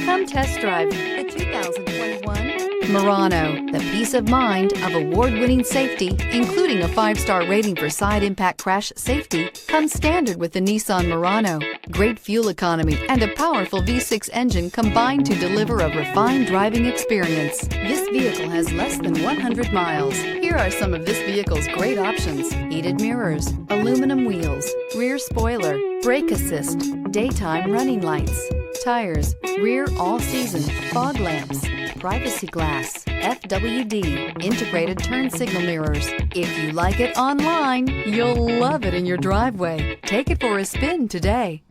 Come test drive the 2021 Murano. The peace of mind of award-winning safety, including a 5-star rating for side impact crash safety, comes standard with the Nissan Murano. Great fuel economy and a powerful V6 engine combine to deliver a refined driving experience. This vehicle has less than 100 miles. Here are some of this vehicle's great options: heated mirrors, aluminum wheels, rear spoiler, brake assist, daytime running lights, tires, rear all-season, fog lamps, privacy glass, FWD, integrated turn signal mirrors. If you like it online, you'll love it in your driveway. Take it for a spin today.